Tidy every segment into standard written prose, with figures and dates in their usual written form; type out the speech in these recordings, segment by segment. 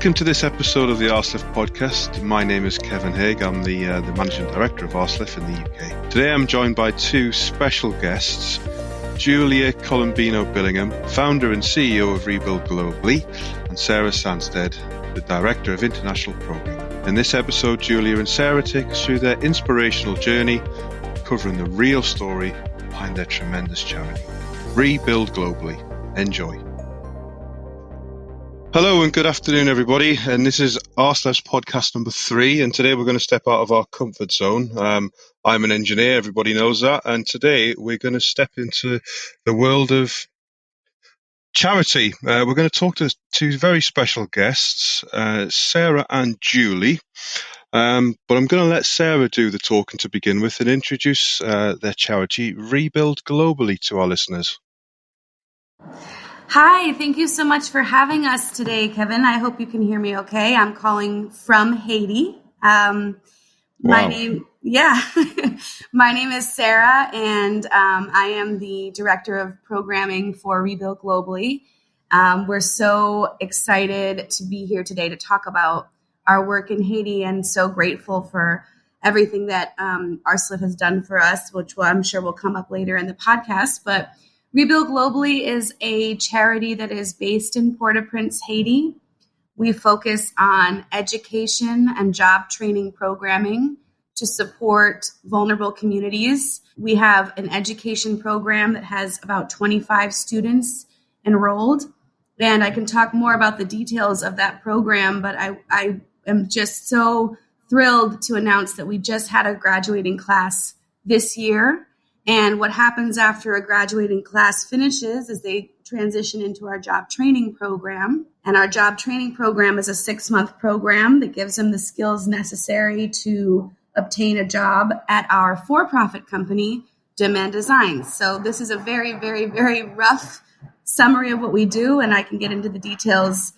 Welcome to this episode of the RSLIF podcast. My name is Kevin Haig. I'm the Managing Director of RSLIF in the UK. Today I'm joined by two special guests, Julia Colombino-Billingham, founder and CEO of reBUILD globally, and Sarah Sandsted, the Director of International Programming. In this episode, Julia and Sarah take us through their inspirational journey, covering the real story behind their tremendous charity. reBUILD globally. Enjoy. Hello and good afternoon, everybody. And this is RSLIF's podcast number 3. And today we're going to step out of our comfort zone. I'm an engineer, everybody knows that. And today we're going to step into the world of charity. We're going to talk to two very special guests, Sarah and Julie. But I'm going to let Sarah do the talking to begin with and introduce their charity, reBUILD globally, to our listeners. Hi, thank you so much for having us today, Kevin. I hope you can hear me okay. I'm calling from Haiti. My name is Sarah, and I am the Director of Programming for reBUILD globally. We're so excited to be here today to talk about our work in Haiti, and so grateful for everything that RSLIF has done for us, which I'm sure will come up later in the podcast. But reBUILD globally is a charity that is based in Port-au-Prince, Haiti. We focus on education and job training programming to support vulnerable communities. We have an education program that has about 25 students enrolled, and I can talk more about the details of that program, but I am just so thrilled to announce that we just had a graduating class this year. And what happens after a graduating class finishes is they transition into our job training program. And our job training program is a 6-month program that gives them the skills necessary to obtain a job at our for-profit company, Demand Designs. So this is a very, very, very rough summary of what we do, and I can get into the details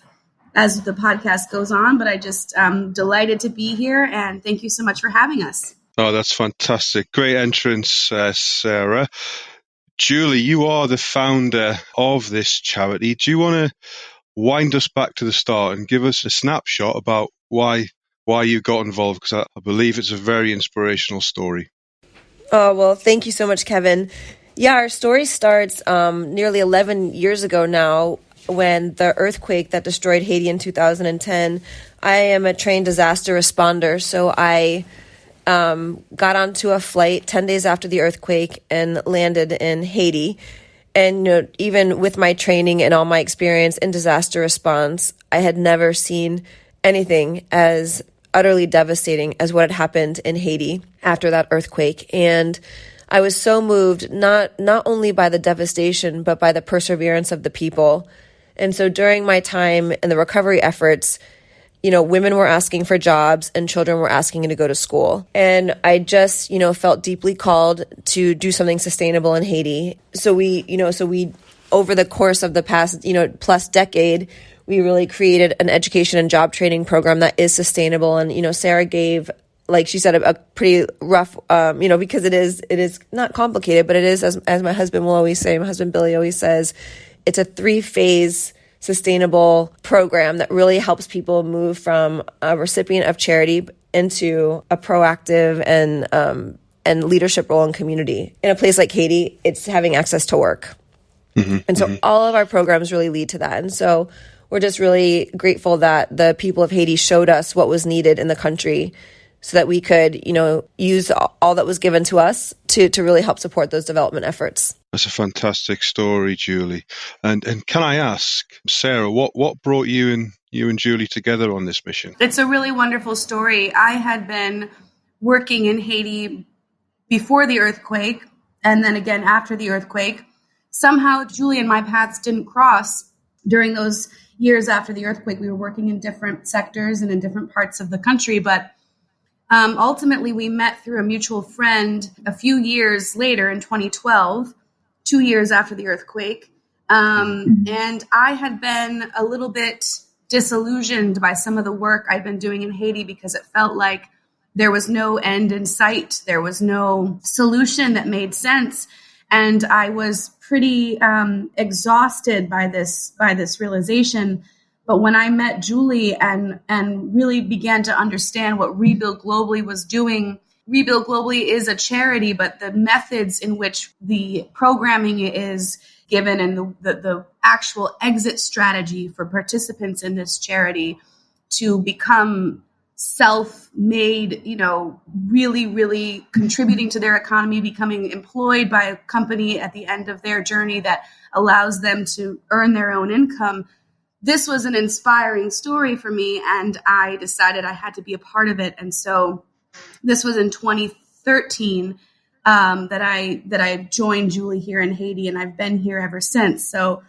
as the podcast goes on. But I just delighted to be here, and thank you so much for having us. Oh, that's fantastic. Great entrance, Sarah. Julie, you are the founder of this charity. Do you want to wind us back to the start and give us a snapshot about why you got involved? Because I believe it's a very inspirational story. Oh, well, thank you so much, Kevin. Yeah, our story starts nearly 11 years ago now, when the earthquake that destroyed Haiti in 2010. I am a trained disaster responder, so I got onto a flight 10 days after the earthquake and landed in Haiti. And even with my training and all my experience in disaster response, I had never seen anything as utterly devastating as what had happened in Haiti after that earthquake. And I was so moved, not only by the devastation, but by the perseverance of the people. And so during my time in the recovery efforts, women were asking for jobs and children were asking to go to school. And I just, felt deeply called to do something sustainable in Haiti. So we, over the course of the past, plus decade, we really created an education and job training program that is sustainable. And, Sarah gave, like she said, a pretty rough, because it is not complicated, but it is, as my husband will always say, my husband Billy always says, it's a 3-phase sustainable program that really helps people move from a recipient of charity into a proactive and leadership role in community. In a place like Haiti, it's having access to work. And so all of our programs really lead to that. And so we're just really grateful that the people of Haiti showed us what was needed in the country so that we could, use all that was given to us to really help support those development efforts. That's a fantastic story, Julie. And can I ask, Sarah, what brought you and Julie together on this mission? It's a really wonderful story. I had been working in Haiti before the earthquake, and then again after the earthquake. Somehow Julie and my paths didn't cross during those years after the earthquake. We were working in different sectors and in different parts of the country, but ultimately we met through a mutual friend a few years later in 2012, 2 years after the earthquake. And I had been a little bit disillusioned by some of the work I'd been doing in Haiti because it felt like there was no end in sight. There was no solution that made sense. And I was pretty exhausted by this realization. But when I met Julie and really began to understand what reBUILD Globally was doing, reBUILD Globally is a charity, but the methods in which the programming is given and the actual exit strategy for participants in this charity to become self-made, really, really contributing to their economy, becoming employed by a company at the end of their journey that allows them to earn their own income. This was an inspiring story for me, and I decided I had to be a part of it. And so this was in 2013 that I joined Julie here in Haiti, and I've been here ever since. So,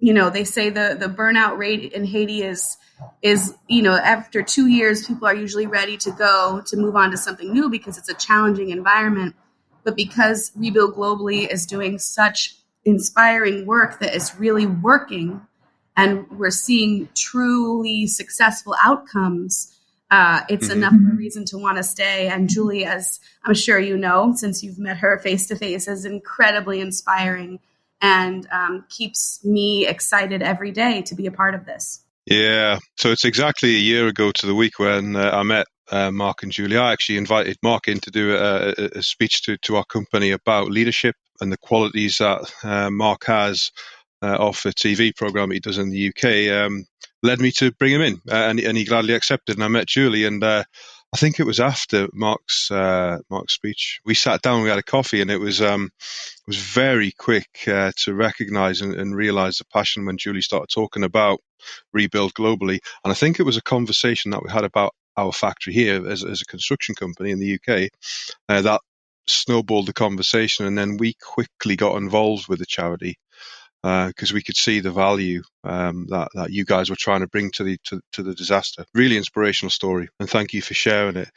they say the burnout rate in Haiti is after 2 years, people are usually ready to move on to something new because it's a challenging environment. But because reBUILD Globally is doing such inspiring work that is really working, and we're seeing truly successful outcomes, it's enough of a reason to want to stay. And Julie, as I'm sure you know, since you've met her face to face, is incredibly inspiring and keeps me excited every day to be a part of this. Yeah, so it's exactly a year ago to the week when I met Mark and Julie. I actually invited Mark in to do a speech to our company about leadership and the qualities that Mark has off a TV program he does in the UK. Led me to bring him in, and he gladly accepted. And I met Julie, and I think it was after Mark's speech. We sat down, we had a coffee, and it was very quick to recognise and realise the passion when Julie started talking about reBUILD Globally. And I think it was a conversation that we had about our factory here as a construction company in the UK that snowballed the conversation, and then we quickly got involved with the charity because we could see the value that you guys were trying to bring to the disaster. Really inspirational story, and thank you for sharing it.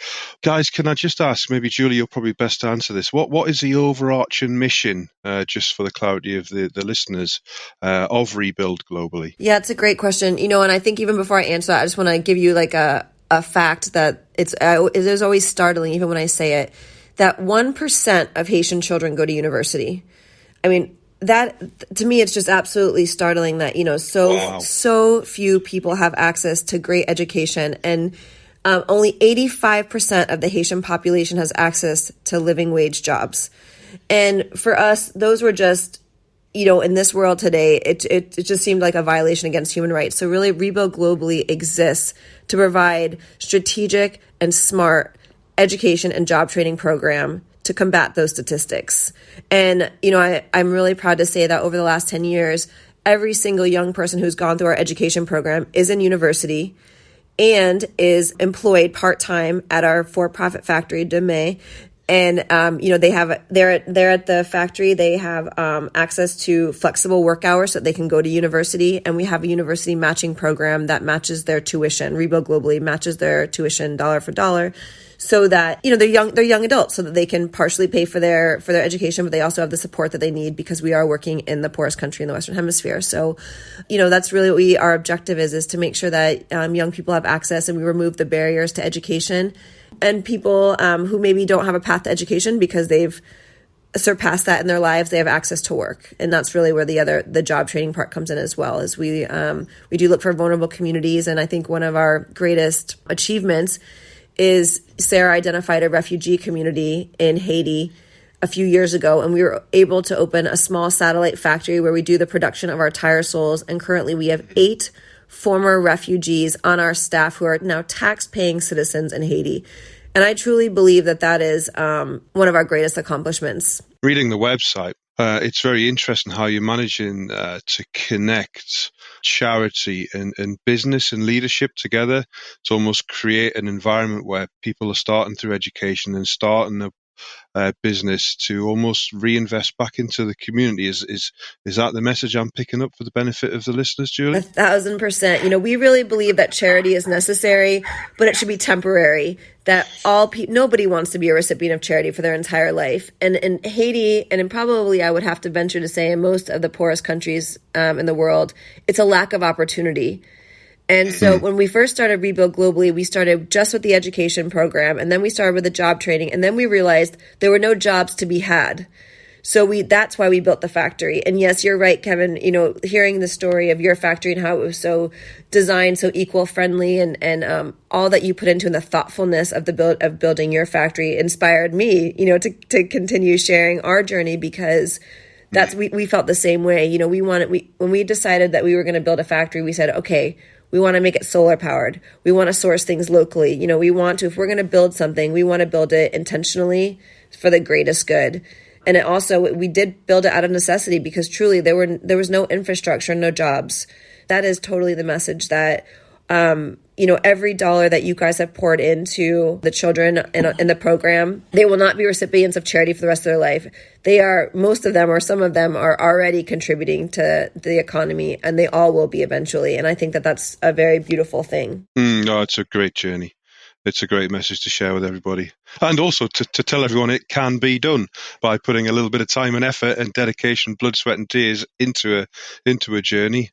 Guys, can I just ask, maybe Julie, you're probably best to answer this. What is the overarching mission, just for the clarity of the listeners, of reBUILD Globally? Yeah, it's a great question. And I think even before I answer that, I just want to give you like a fact that it is always startling, even when I say it, that 1% of Haitian children go to university. I mean, that to me, it's just absolutely startling that, so few people have access to great education, and only 85% of the Haitian population has access to living wage jobs. And for us, those were just, in this world today, it just seemed like a violation against human rights. So really, reBUILD Globally exists to provide strategic and smart education and job training program to combat those statistics. And, I'm really proud to say that over the last 10 years, every single young person who's gone through our education program is in university and is employed part-time at our for-profit factory, Deme. And, they're at the factory. They have access to flexible work hours so that they can go to university. And we have a university matching program that matches their tuition. reBUILD Globally matches their tuition dollar for dollar, so that, they're young adults, so that they can partially pay for their education, but they also have the support that they need because we are working in the poorest country in the Western Hemisphere. So, that's really what our objective is to make sure that young people have access, and we remove the barriers to education. And people who maybe don't have a path to education because they've surpassed that in their lives, they have access to work. And that's really where the job training part comes in as well, as we do look for vulnerable communities. And I think one of our greatest achievements is Sarah identified a refugee community in Haiti a few years ago, and we were able to open a small satellite factory where we do the production of our tire soles. And currently we have 8 former refugees on our staff who are now tax-paying citizens in Haiti. And I truly believe that is one of our greatest accomplishments. Reading the website, it's very interesting how you're managing to connect charity and business and leadership together to almost create an environment where people are starting through education and starting a business to almost reinvest back into the community. Is that the message I'm picking up for the benefit of the listeners, Julie? 1,000%. We really believe that charity is necessary, but it should be temporary. That nobody wants to be a recipient of charity for their entire life. And in Haiti, and probably I would have to venture to say in most of the poorest countries in the world, it's a lack of opportunity. And so when we first started reBUILD Globally, we started just with the education program, and then we started with the job training, and then we realized there were no jobs to be had. So that's why we built the factory. And yes, you're right, Kevin, hearing the story of your factory and how it was so designed, so equal friendly, and all that you put into the thoughtfulness of building your factory inspired me, to continue sharing our journey, because we felt the same way. When we decided that we were going to build a factory, we said, okay, we want to make it solar powered. We want to source things locally. If we're going to build something, we want to build it intentionally for the greatest good. And we did build it out of necessity, because truly there was no infrastructure, no jobs. That is totally the message that, every dollar that you guys have poured into the children in the program, they will not be recipients of charity for the rest of their life. Most of them, or some of them, are already contributing to the economy, and they all will be eventually. And I think that that's a very beautiful thing. It's a great journey. It's a great message to share with everybody. And also to tell everyone it can be done by putting a little bit of time and effort and dedication, blood, sweat and tears into a journey.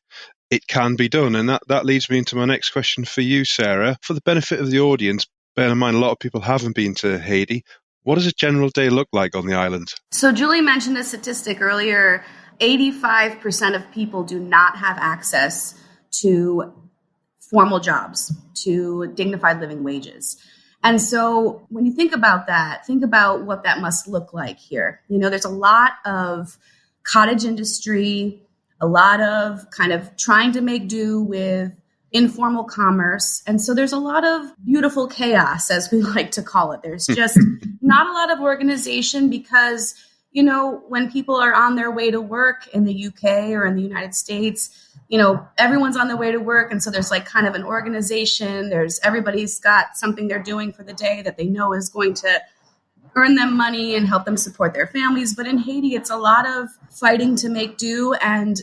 It can be done. And that leads me into my next question for you, Sarah. For the benefit of the audience, bear in mind a lot of people haven't been to Haiti. What does a general day look like on the island? So Julie mentioned a statistic earlier. 85% of people do not have access to formal jobs, to dignified living wages. And so when you think about that, think about what that must look like here. There's a lot of cottage industry, a lot of kind of trying to make do with informal commerce. And so there's a lot of beautiful chaos, as we like to call it. There's just not a lot of organization, because, when people are on their way to work in the UK or in the United States, everyone's on their way to work. And so there's like kind of an organization. Everybody's got something they're doing for the day that they know is going to earn them money and help them support their families. But in Haiti, it's a lot of fighting to make do. And,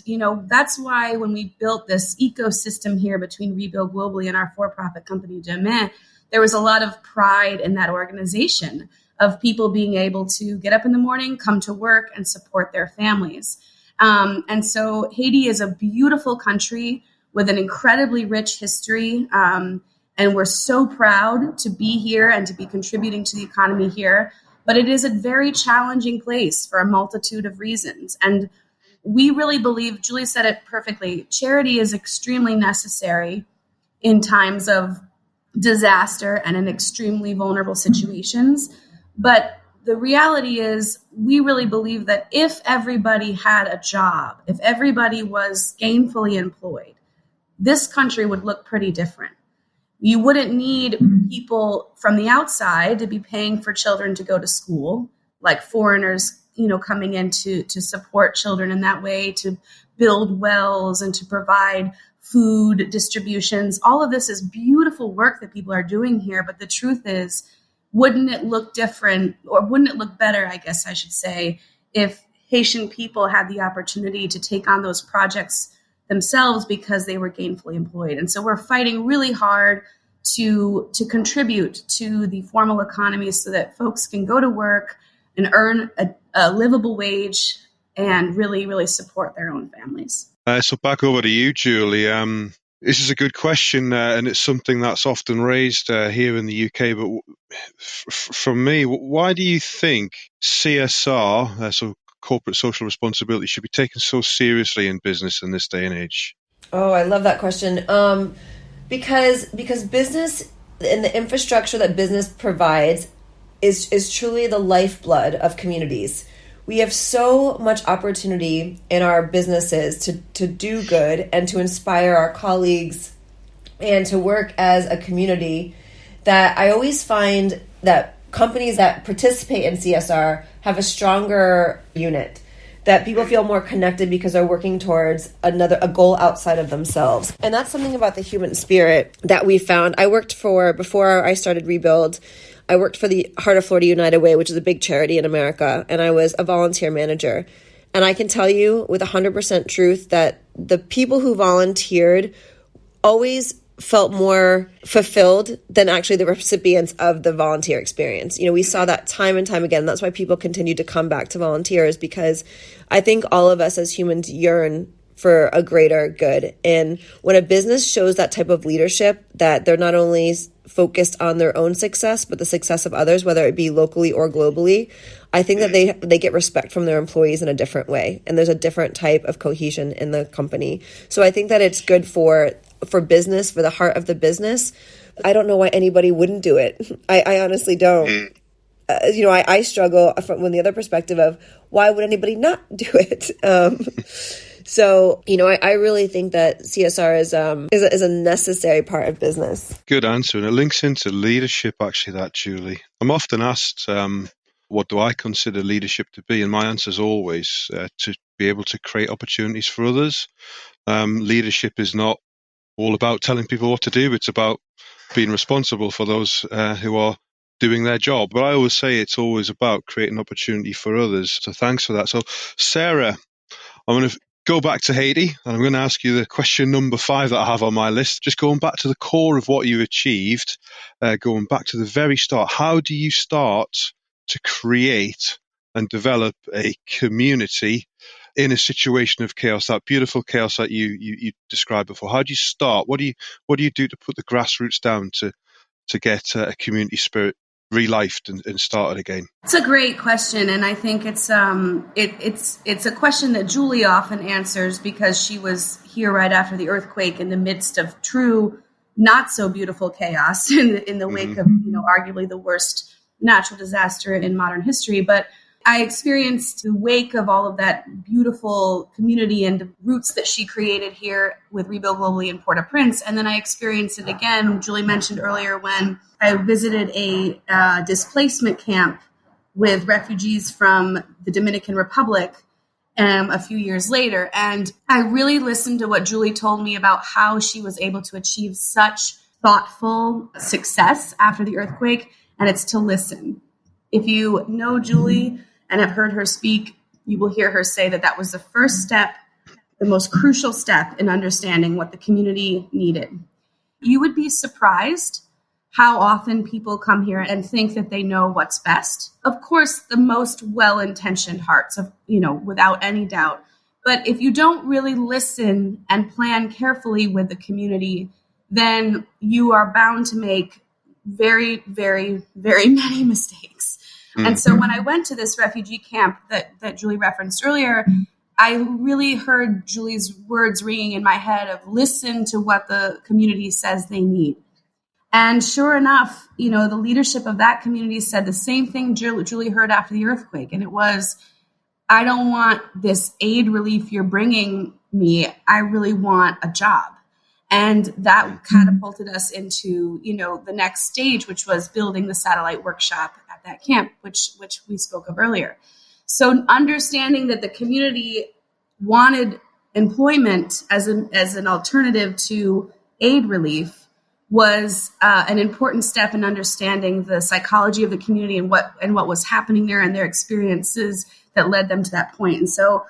that's why when we built this ecosystem here between reBUILD Globally and our for-profit company, Demain, there was a lot of pride in that organization of people being able to get up in the morning, come to work and support their families. And so Haiti is a beautiful country with an incredibly rich history. And we're so proud to be here and to be contributing to the economy here. But it is a very challenging place for a multitude of reasons. And we really believe, Julie said it perfectly, charity is extremely necessary in times of disaster and in extremely vulnerable situations. But the reality is, we really believe that if everybody had a job, if everybody was gainfully employed, this country would look pretty different. You wouldn't need people from the outside to be paying for children to go to school, like foreigners, coming in to support children in that way, to build wells and to provide food distributions. All of this is beautiful work that people are doing here. But the truth is, wouldn't it look different, or wouldn't it look better, I guess I should say, if Haitian people had the opportunity to take on those projects themselves because they were gainfully employed? And so we're fighting really hard to contribute to the formal economy so that folks can go to work and earn a livable wage and really, really support their own families. So back over to you, Julie. This is a good question, and it's something that's often raised here in the UK. But from me, why do you think CSR, so corporate social responsibility, should be taken so seriously in business in this day and age? Oh, I love that question. Because business and the infrastructure that business provides is truly the lifeblood of communities. We have so much opportunity in our businesses to do good and to inspire our colleagues and to work as a community, that I always find that companies that participate in CSR have a stronger unit, that people feel more connected because they're working towards a goal outside of themselves. And that's something about the human spirit that we found. Before I started reBUILD, I worked for the Heart of Florida United Way, which is a big charity in America, and I was a volunteer manager. And I can tell you with 100% truth that the people who volunteered always felt more fulfilled than actually the recipients of the volunteer experience. We saw that time and time again. That's why people continue to come back to volunteers, because I think all of us as humans yearn for a greater good. And when a business shows that type of leadership, that they're not only focused on their own success, but the success of others, whether it be locally or globally, I think that they get respect from their employees in a different way. And there's a different type of cohesion in the company. So I think that it's good for business, for the heart of the business. I don't know why anybody wouldn't do it. I honestly don't. I struggle from the other perspective of why would anybody not do it? So, I really think that CSR is a necessary part of business. Good answer. And it links into leadership, actually, that, Julie. I'm often asked, what do I consider leadership to be? And my answer is always to be able to create opportunities for others. Leadership is not all about telling people what to do. It's about being responsible for those who are doing their job. But I always say it's always about creating opportunity for others. So thanks for that. So Sarah, I'm going to go back to Haiti, and I'm going to ask you the question number 5 that I have on my list. Just going back to the core of what you achieved, going back to the very start. How do you start to create and develop a community in a situation of chaos, that beautiful chaos that you described before? How do you start? What do you do to put the grassroots down to get a community spirit relifed and started again? It's a great question, and I think it's a question that Julie often answers because she was here right after the earthquake in the midst of true, not so beautiful chaos in the wake of arguably the worst natural disaster in modern history. But I experienced the wake of all of that beautiful community and roots that she created here with reBUILD Globally in Port-au-Prince. And then I experienced it again, Julie mentioned earlier, when I visited a displacement camp with refugees from the Dominican Republic a few years later. And I really listened to what Julie told me about how she was able to achieve such thoughtful success after the earthquake, and it's to listen. If you know Julie and have heard her speak, you will hear her say that was the first step, the most crucial step in understanding what the community needed. You would be surprised how often people come here and think that they know what's best. Of course, the most well-intentioned hearts, without any doubt. But if you don't really listen and plan carefully with the community, then you are bound to make very, very, very many mistakes. And so when I went to this refugee camp that Julie referenced earlier, I really heard Julie's words ringing in my head of listen to what the community says they need. And sure enough, the leadership of that community said the same thing Julie heard after the earthquake. And it was, I don't want this aid relief you're bringing me. I really want a job. And that catapulted us into, the next stage, which was building the satellite workshop at that camp, which we spoke of earlier. So understanding that the community wanted employment as an alternative to aid relief was an important step in understanding the psychology of the community and what was happening there and their experiences that led them to that point. And so,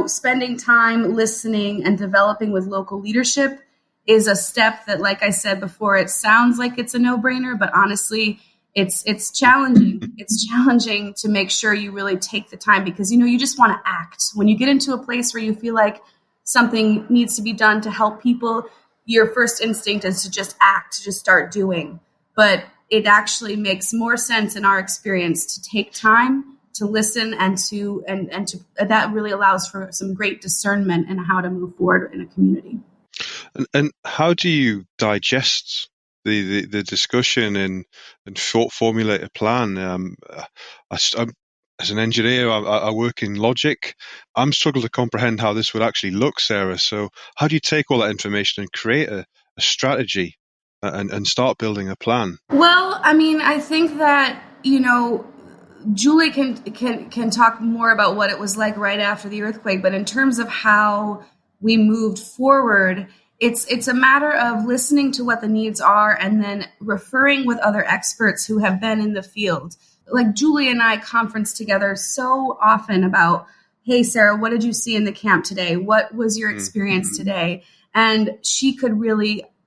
spending time listening and developing with local leadership is a step that, like I said before, it sounds like it's a no-brainer, but honestly, it's challenging. It's challenging to make sure you really take the time because, you just want to act. When you get into a place where you feel like something needs to be done to help people, your first instinct is to just act, to just start doing. But it actually makes more sense in our experience to take time, to listen, and to that really allows for some great discernment in how to move forward in a community. And how do you digest the discussion and formulate a plan? As an engineer, I work in logic. I'm struggling to comprehend how this would actually look, Sarah. So how do you take all that information and create a strategy and start building a plan? Well, I think that, Julie can talk more about what it was like right after the earthquake, but in terms of how we moved forward, it's a matter of listening to what the needs are and then referring with other experts who have been in the field. Like Julie and I conference together so often about, hey, Sarah, what did you see in the camp today? What was your experience today? And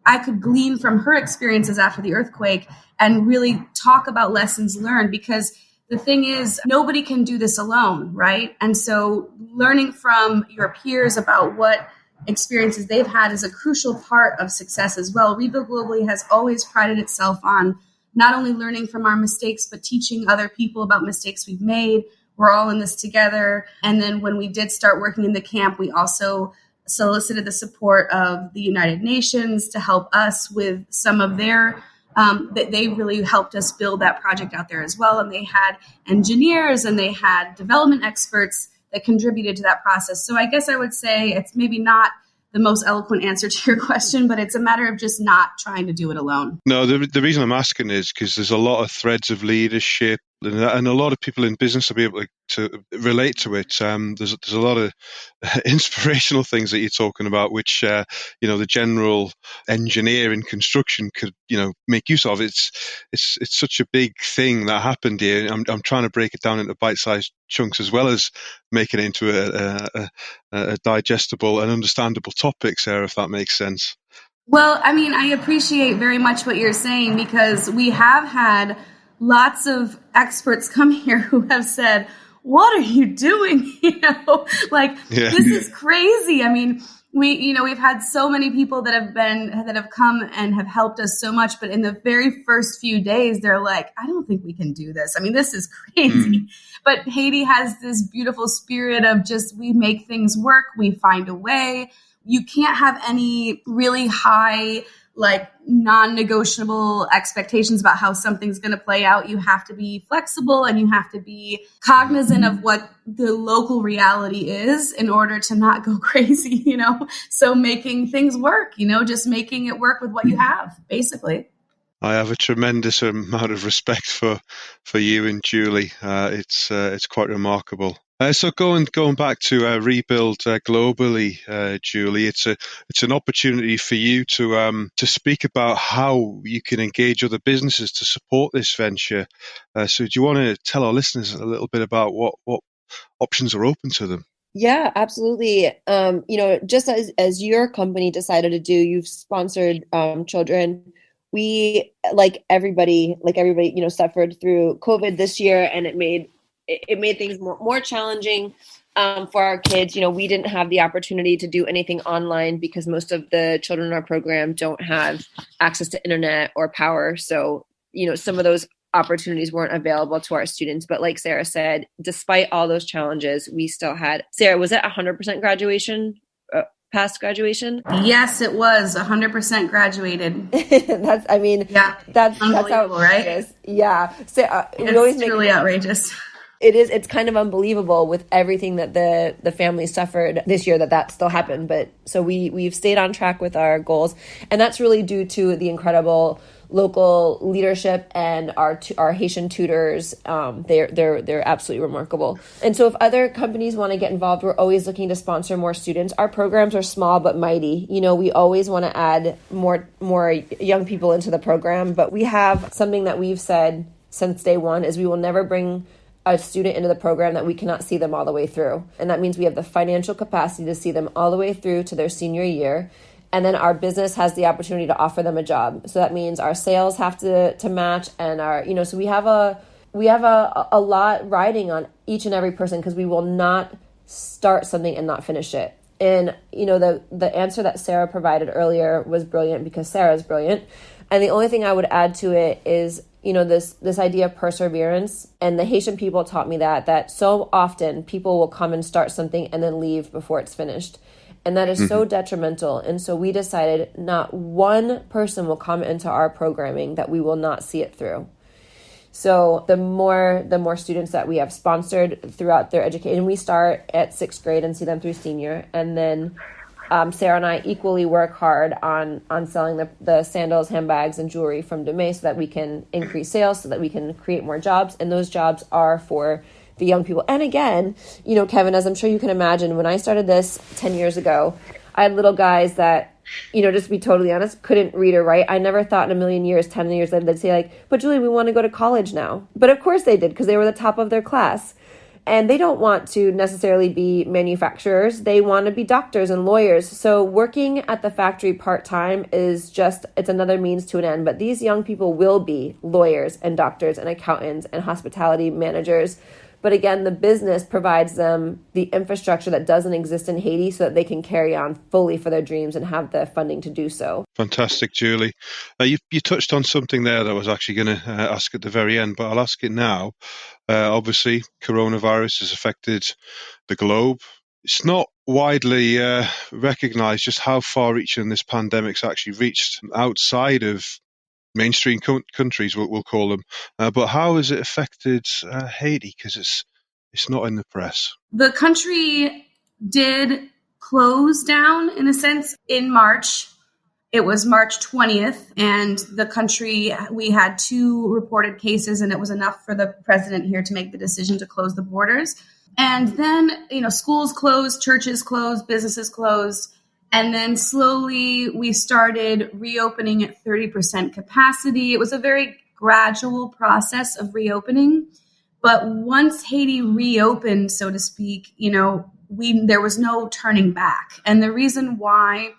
I could glean from her experiences after the earthquake and really talk about lessons learned, because the thing is, nobody can do this alone, right? And so learning from your peers about what experiences they've had is a crucial part of success as well. reBUILD Globally has always prided itself on not only learning from our mistakes, but teaching other people about mistakes we've made. We're all in this together. And then when we did start working in the camp, we also solicited the support of the United Nations to help us with some of their that they really helped us build that project out there as well. And they had engineers and they had development experts that contributed to that process. So I guess I would say it's maybe not the most eloquent answer to your question, but it's a matter of just not trying to do it alone. No, the reason I'm asking is because there's a lot of threads of leadership, and a lot of people in business will be able to relate to it. There's a lot of inspirational things that you're talking about, which the general engineer in construction could make use of. It's such a big thing that happened here. I'm trying to break it down into bite-sized chunks as well as making it into a digestible and understandable topic, Sarah, if that makes sense. Well, I mean, I appreciate very much what you're saying, because we have had lots of experts come here who have said, what are you doing? This is crazy. I mean, we've had so many people that have come and have helped us so much. But in the very first few days, they're like, I don't think we can do this. I mean, this is crazy. But Haiti has this beautiful spirit of just, we make things work. We find a way. You can't have any really high, non-negotiable expectations about how something's going to play out. You have to be flexible and you have to be cognizant of what the local reality is in order to not go crazy, So making things work, just making it work with what you have, basically. I have a tremendous amount of respect for you and Julie. It's quite remarkable. So going back to reBUILD globally, Julie, it's an opportunity for you to speak about how you can engage other businesses to support this venture. So do you want to tell our listeners a little bit about what options are open to them? Yeah, absolutely. Just as your company decided to do, you've sponsored children. We, like everybody, suffered through COVID this year, and it made things more challenging for our kids. We didn't have the opportunity to do anything online because most of the children in our program don't have access to internet or power. So, some of those opportunities weren't available to our students. But like Sarah said, despite all those challenges, we still had, Sarah, was it 100% graduation? Past graduation? Yes, it was 100% graduated. That's unbelievable, right? Yeah. So it's truly outrageous. It is. It's kind of unbelievable with everything that the family suffered this year that still happened. But so we've stayed on track with our goals, and that's really due to the incredible local leadership and our Haitian tutors. They're absolutely remarkable. And so if other companies want to get involved, we're always looking to sponsor more students. Our programs are small but mighty. We always want to add more young people into the program, but we have something that we've said since day one is we will never bring a student into the program that we cannot see them all the way through. And that means we have the financial capacity to see them all the way through to their senior year. And then our business has the opportunity to offer them a job. So that means our sales have to match, and so we have a lot riding on each and every person, because we will not start something and not finish it. And, the answer that Sarah provided earlier was brilliant, because Sarah's brilliant. And the only thing I would add to it is, this idea of perseverance. And the Haitian people taught me that so often people will come and start something and then leave before it's finished. And that is so detrimental. And so we decided not one person will come into our programming that we will not see it through. So the more students that we have sponsored throughout their education, we start at 6th grade and see them through senior. And then Sarah and I equally work hard on selling the sandals, handbags, and jewelry from Dumais so that we can increase sales, so that we can create more jobs. And those jobs are for the young people. And again, Kevin, as I'm sure you can imagine, when I started this 10 years ago, I had little guys that, just to be totally honest, couldn't read or write. I never thought in a million years, 10 years later, they'd say but Julie, we want to go to college now. But of course they did, because they were the top of their class. And they don't want to necessarily be manufacturers. They want to be doctors and lawyers. So working at the factory part-time it's another means to an end. But these young people will be lawyers and doctors and accountants and hospitality managers. But again, the business provides them the infrastructure that doesn't exist in Haiti so that they can carry on fully for their dreams and have the funding to do so. Fantastic, Julie. You touched on something there that I was actually going to ask at the very end, but I'll ask it now. Obviously, coronavirus has affected the globe. It's not widely recognized just how far reaching this pandemic's actually reached outside of mainstream countries, we'll call them. But how has it affected Haiti? Because it's not in the press. The country did close down, in a sense, in March. It was March 20th, and the country, we had 2 reported cases, and it was enough for the president here to make the decision to close the borders. And then, schools closed, churches closed, businesses closed. And then slowly we started reopening at 30% capacity. It was a very gradual process of reopening. But once Haiti reopened, so to speak, there was no turning back. And the reason why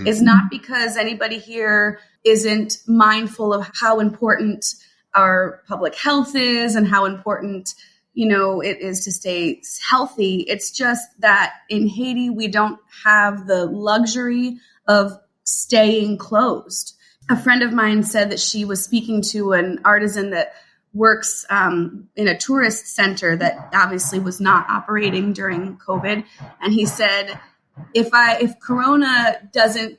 is not because anybody here isn't mindful of how important our public health is and how important it is to stay healthy. It's just that in Haiti, we don't have the luxury of staying closed. A friend of mine said that she was speaking to an artisan that works in a tourist center that obviously was not operating during COVID. And he said, if Corona doesn't,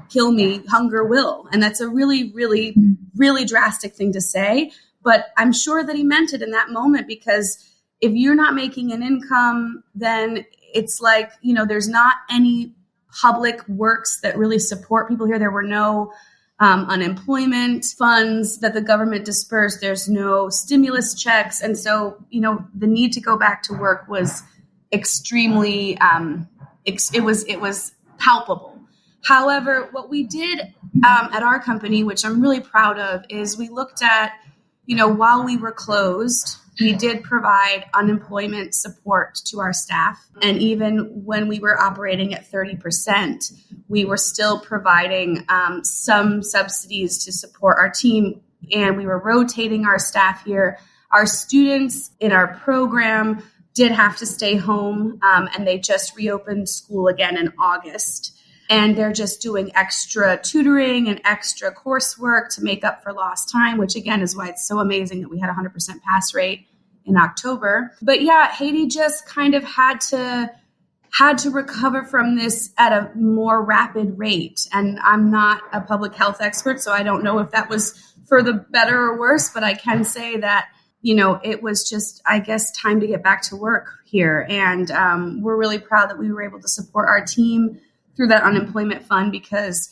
kill me, hunger will. And that's a really, really, really drastic thing to say. But I'm sure that he meant it in that moment, because if you're not making an income, then it's like, there's not any public works that really support people here. There were no unemployment funds that the government dispersed. There's no stimulus checks. And so, the need to go back to work was extremely, it was palpable. However, what we did at our company, which I'm really proud of, is we looked at, while we were closed, we did provide unemployment support to our staff. And even when we were operating at 30%, we were still providing some subsidies to support our team. And we were rotating our staff here. Our students in our program did have to stay home, and they just reopened school again in August. And they're just doing extra tutoring and extra coursework to make up for lost time, which again is why it's so amazing that we had a 100% pass rate in October. But yeah, Haiti just kind of had to recover from this at a more rapid rate. And I'm not a public health expert, so I don't know if that was for the better or worse, but I can say that, it was just, I guess, time to get back to work here. And we're really proud that we were able to support our team through that unemployment fund, because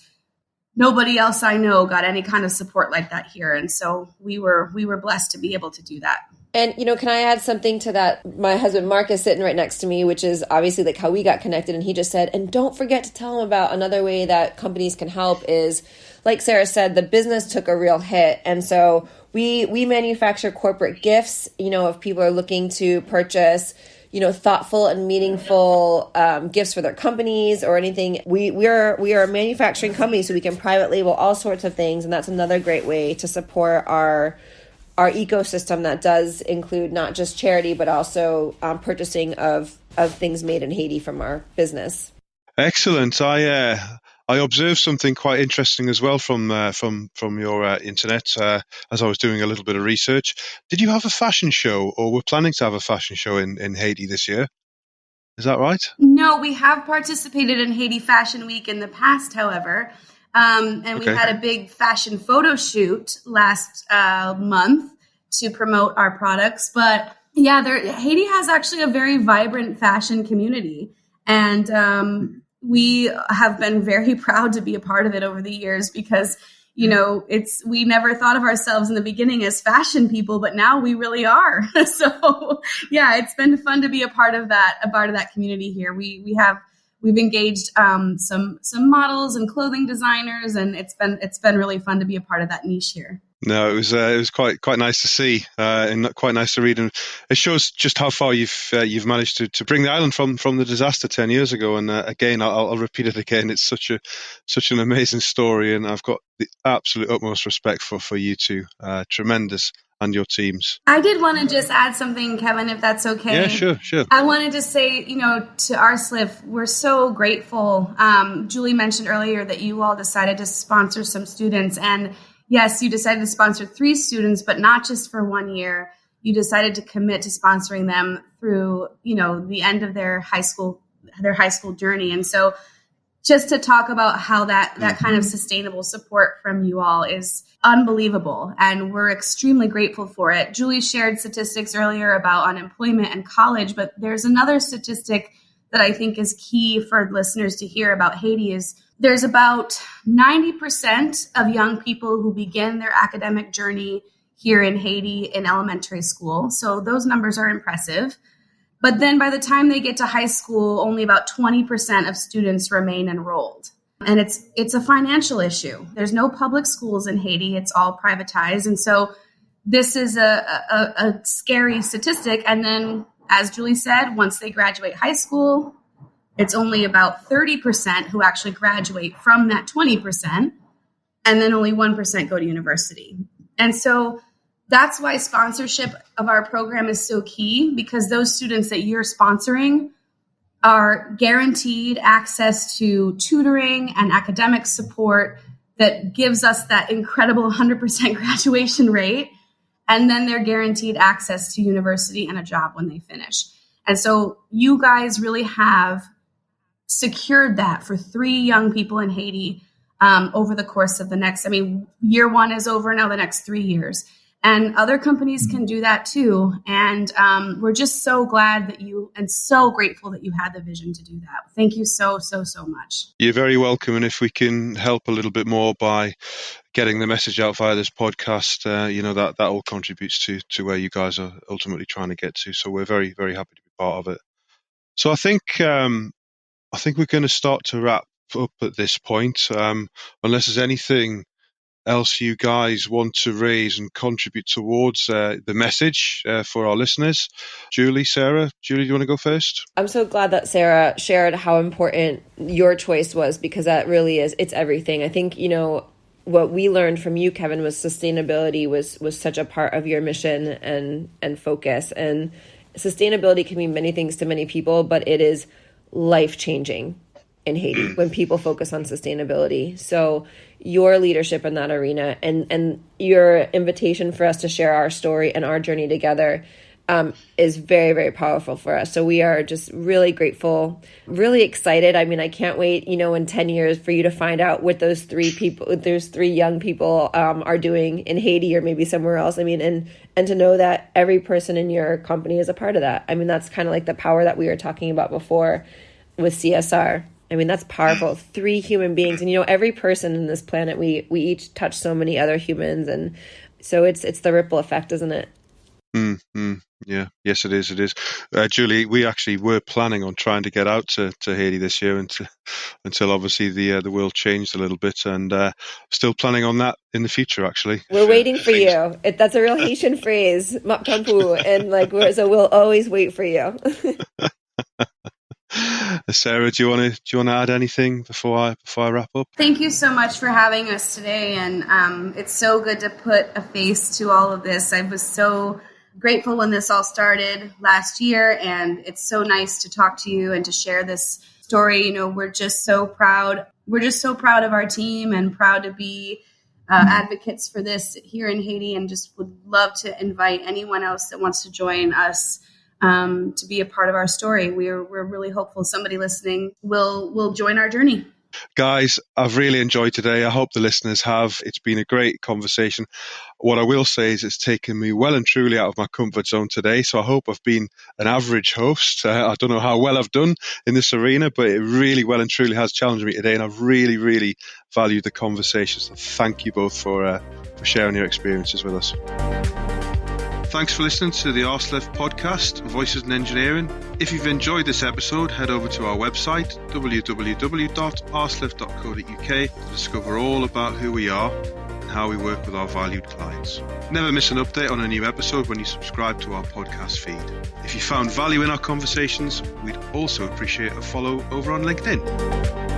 nobody else I know got any kind of support like that here. And so we were blessed to be able to do that. And, can I add something to that? My husband, Mark, is sitting right next to me, which is obviously like how we got connected. And he just said, and don't forget to tell him about another way that companies can help is, like Sarah said, the business took a real hit. And so we manufacture corporate gifts, if people are looking to purchase thoughtful and meaningful gifts for their companies or anything. We are a manufacturing company, so we can private label all sorts of things. And that's another great way to support our ecosystem that does include not just charity, but also purchasing of things made in Haiti from our business. Excellent. I observed something quite interesting as well from your internet as I was doing a little bit of research. Did you have a fashion show, or were planning to have a fashion show in Haiti this year? Is that right? No, we have participated in Haiti Fashion Week in the past, however. And we had a big fashion photo shoot last month to promote our products. But yeah, Haiti has actually a very vibrant fashion community. And we have been very proud to be a part of it over the years, because, we never thought of ourselves in the beginning as fashion people, but now we really are. So yeah, it's been fun to be a part of that community here. We've engaged some models and clothing designers, and it's been really fun to be a part of that niche here. No, it was quite nice to see and quite nice to read, and it shows just how far you've managed to bring the island from the disaster 10 years ago. And again, I'll repeat it again. It's such an amazing story, and I've got the absolute utmost respect for you two, tremendous, and your teams. I did want to just add something, Kevin, if that's okay. Yeah, sure. I wanted to say, to ArSLF, we're so grateful. Julie mentioned earlier that you all decided to sponsor some students, and yes, you decided to sponsor 3 students, but not just for 1 year. You decided to commit to sponsoring them through, the end of their high school journey. And so just to talk about how that kind of sustainable support from you all is unbelievable. And we're extremely grateful for it. Julie shared statistics earlier about unemployment and college, but there's another statistic that I think is key for listeners to hear about Haiti is there's about 90% of young people who begin their academic journey here in Haiti in elementary school. So those numbers are impressive. But then by the time they get to high school, only about 20% of students remain enrolled. And it's a financial issue. There's no public schools in Haiti. It's all privatized. And so this is a scary statistic. And then, as Julie said, once they graduate high school, it's only about 30% who actually graduate from that 20%. And then only 1% go to university. And so that's why sponsorship of our program is so key, because those students that you're sponsoring are guaranteed access to tutoring and academic support that gives us that incredible 100% graduation rate. And then they're guaranteed access to university and a job when they finish. And so you guys really have secured that for 3 young people in Haiti over the course of the next, year 1 is over now, the next 3 years. And other companies can do that too. And we're just so glad that and so grateful that you had the vision to do that. Thank you so much. You're very welcome. And if we can help a little bit more by getting the message out via this podcast, that all contributes to where you guys are ultimately trying to get to. So we're very, very happy to be part of it. So I think we're going to start to wrap up at this point, unless there's anything else you guys want to raise and contribute towards the message for our listeners. Julie, Sarah, do you want to go first? I'm so glad that Sarah shared how important your choice was, because that really it's everything. I think, what we learned from you, Kevin, was sustainability was such a part of your mission and focus. And sustainability can mean many things to many people, but it is life-changing in Haiti when people focus on sustainability. So your leadership in that arena and your invitation for us to share our story and our journey together is very, very powerful for us. So we are just really grateful, really excited. I can't wait, in 10 years for you to find out what those 3 young people are doing in Haiti or maybe somewhere else. And to know that every person in your company is a part of that. That's kind of like the power that we were talking about before with CSR. That's powerful. 3 human beings. And, every person in this planet, we each touch so many other humans. And so it's the ripple effect, isn't it? Yeah. Yes, it is. Julie, we actually were planning on trying to get out to Haiti this year until obviously the world changed a little bit, and still planning on that in the future, actually. We're waiting for you. That's a real Haitian phrase, Mapkampu, and so we'll always wait for you. Sarah, do you want to add anything before I wrap up? Thank you so much for having us today, and it's so good to put a face to all of this. I was so grateful when this all started last year, and it's so nice to talk to you and to share this story. We're just so proud. We're just so proud of our team and proud to be advocates for this here in Haiti, and just would love to invite anyone else that wants to join us to be a part of our story. We're really hopeful somebody listening will join our journey. Guys, I've really enjoyed today. I hope the listeners have. It's been a great conversation. What I will say is it's taken me well and truly out of my comfort zone today. So I hope I've been an average host. I don't know how well I've done in this arena, but it really well and truly has challenged me today. And I've really, really valued the conversation. So thank you both for sharing your experiences with us. Thanks for listening to the ArSLF podcast, Voices in Engineering. If you've enjoyed this episode, head over to our website, www.arslf.co.uk, to discover all about who we are. how we work with our valued clients. Never miss an update on a new episode when you subscribe to our podcast feed. If you found value in our conversations, we'd also appreciate a follow over on LinkedIn.